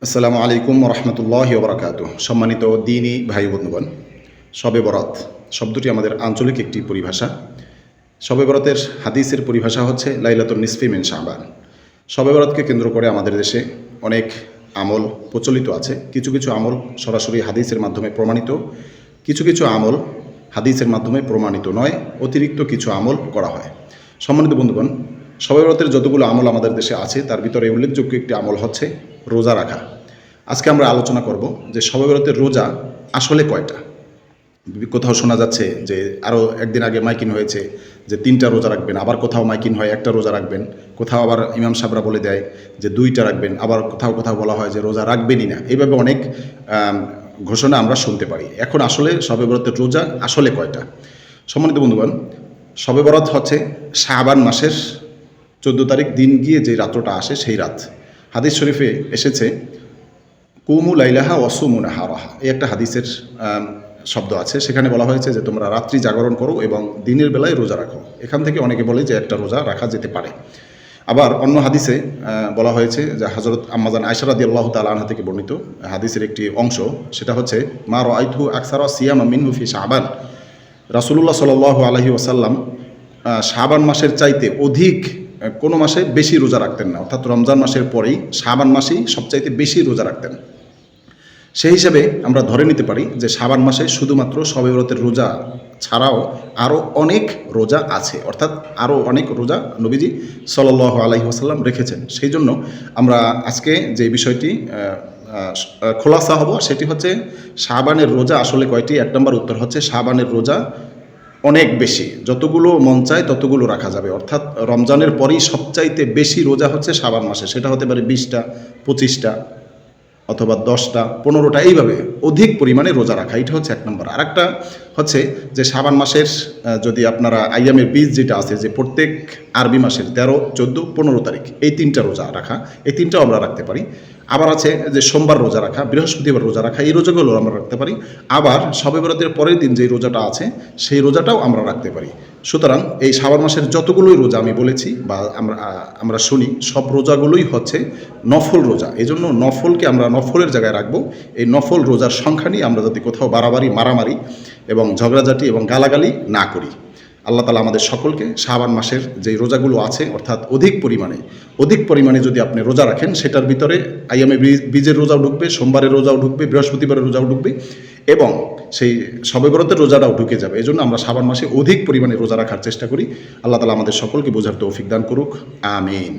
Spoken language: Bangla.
আসসালামু আলাইকুম রহমতুল্লাহি ওবরাকাতুহ। সম্মানিত দ্বীনী ভাই বন্ধুগণ, শবে বরাত শব্দটি আমাদের আঞ্চলিক একটি পরিভাষা। শবে বরাতের হাদিসের পরিভাষা হচ্ছে লাইলাতুন নিসফি মিন শাবান। শবে বরাতকে কেন্দ্র করে আমাদের দেশে অনেক আমল প্রচলিত আছে। কিছু কিছু আমল সরাসরি হাদিসের মাধ্যমে প্রমাণিত, কিছু কিছু আমল হাদিসের মাধ্যমে প্রমাণিত নয়, অতিরিক্ত কিছু আমল করা হয়। সম্মানিত বন্ধুগণ, শবে বরাতের যতগুলো আমল আমাদের দেশে আছে তার ভিতরে উল্লেখযোগ্য একটি আমল হচ্ছে রোজা রাখা। আজকে আমরা আলোচনা করব যে শবে বরাতের রোজা আসলে কয়টা। কোথাও শোনা যাচ্ছে যে আরও একদিন আগে মাইকিন হয়েছে যে 3টা রোজা রাখবেন, আবার কোথাও মাইকিন হয় 1টা রোজা রাখবেন, কোথাও আবার ইমাম সাহেবরা বলে দেয় যে 2টা রাখবেন, আবার কোথাও কোথাও বলা হয় যে রোজা রাখবেনই না। এইভাবে অনেক ঘোষণা আমরা শুনতে পারি। এখন আসলে শবে বরাতের রোজা আসলে কয়টা? সম্মানিত বন্ধুগণ, শবে বরাত হচ্ছে শাবান মাসের 14 তারিখ দিন গিয়ে যে রাত্রটা আসে সেই রাত। হাদিস শরীফে এসেছে কুমু লাইলাহা ওয়াসুমু নাহারাহা, এই একটা হাদিসের শব্দ আছে। সেখানে বলা হয়েছে যে তোমরা রাত্রি জাগরণ করো এবং দিনের বেলায় রোজা রাখো। এখান থেকে অনেকে বলে যে একটা রোজা রাখা যেতে পারে। আবার অন্য হাদিসে বলা হয়েছে যে হযরত আম্মাজান আয়েশা রাদিয়াল্লাহু তাআলা আনহা থেকে বর্ণিত হাদিসের একটি অংশ, সেটা হচ্ছে মা রাআইতু আকসারা সিয়ামা মিনহু ফি শাবান। রাসূলুল্লাহ সাল্লাল্লাহু আলাইহি ওয়াসাল্লাম শাবান মাসের চাইতে অধিক কোনো মাসে বেশি রোজা রাখতেন না, অর্থাৎ রমজান মাসের পরেই শাবান মাসেই সবচাইতে বেশি রোজা রাখতেন। সেই হিসাবে আমরা ধরে নিতে পারি যে শাবান মাসে শুধুমাত্র শবে বরাতের রোজা ছাড়াও আরও অনেক রোজা আছে, অর্থাৎ আরও অনেক রোজা নবীজি সাল্লাল্লাহু আলাইহি ওয়াসাল্লাম রেখেছেন। সেই জন্য আমরা আজকে যে বিষয়টি খোলাসা হব সেটি হচ্ছে শাবানের রোজা আসলে কয়টি। 1 নম্বর উত্তর হচ্ছে শাবানের রোজা অনেক বেশি, যতগুলো মন চায় ততগুলো রাখা যাবে। অর্থাৎ রমজানের পরেই সবচাইতে বেশি রোজা হচ্ছে শাবান মাসে, সেটা হতে পারে 20টা, 25টা অথবা 10টা, 15টা, এইভাবে অধিক পরিমাণে রোজা রাখা। এটা হচ্ছে 1 নম্বর। আরেকটা হচ্ছে যে শাবান মাসের যদি আপনারা আইয়ামের বীজ যেটা আছে যে প্রত্যেক আরবি মাসের 13, 14, 15 তারিখ এই 3টা রোজা রাখা, এই 3টাও আমরা রাখতে পারি। আবার আছে যে সোমবার রোজা রাখা, বৃহস্পতিবার রোজা রাখা, এই রোজাগুলো আমরা রাখতে পারি। আবার শবে বরাতের পরের দিন যে রোজাটা আছে সেই রোজাটাও আমরা রাখতে পারি। সুতরাং এই শাবান মাসের যতগুলোই রোজা আমি বলেছি বা আমরা শুনি, সব রোজাগুলোই হচ্ছে নফল রোজা। এই জন্য নফলকে আমরা নফলের জায়গায় রাখবো। এই নফল রোজার সংখ্যা নিয়ে আমরা যাতে কোথাও বাড়াবাড়ি, মারামারি এবং ঝগড়াঝাটি এবং গালাগালি না করি। আল্লাহ তাআলা আমাদের সকলকে শাবান মাসের যেই রোজাগুলো আছে অর্থাৎ অধিক পরিমাণে যদি আপনি রোজা রাখেন, সেটার ভিতরে আইয়ামে বীজের রোজাও ঢুকবে, সোমবারের রোজাও ঢুকবে, বৃহস্পতিবারের রোজাও ঢুকবে এবং সেই শবে বরাতের রোজাটাও ঢুকে যাবে। এই জন্য আমরা শাবান মাসে অধিক পরিমাণে রোজা রাখার চেষ্টা করি। আল্লাহ তাআলা আমাদের সকলকে বোঝার তৌফিক দান করুক। আমিন।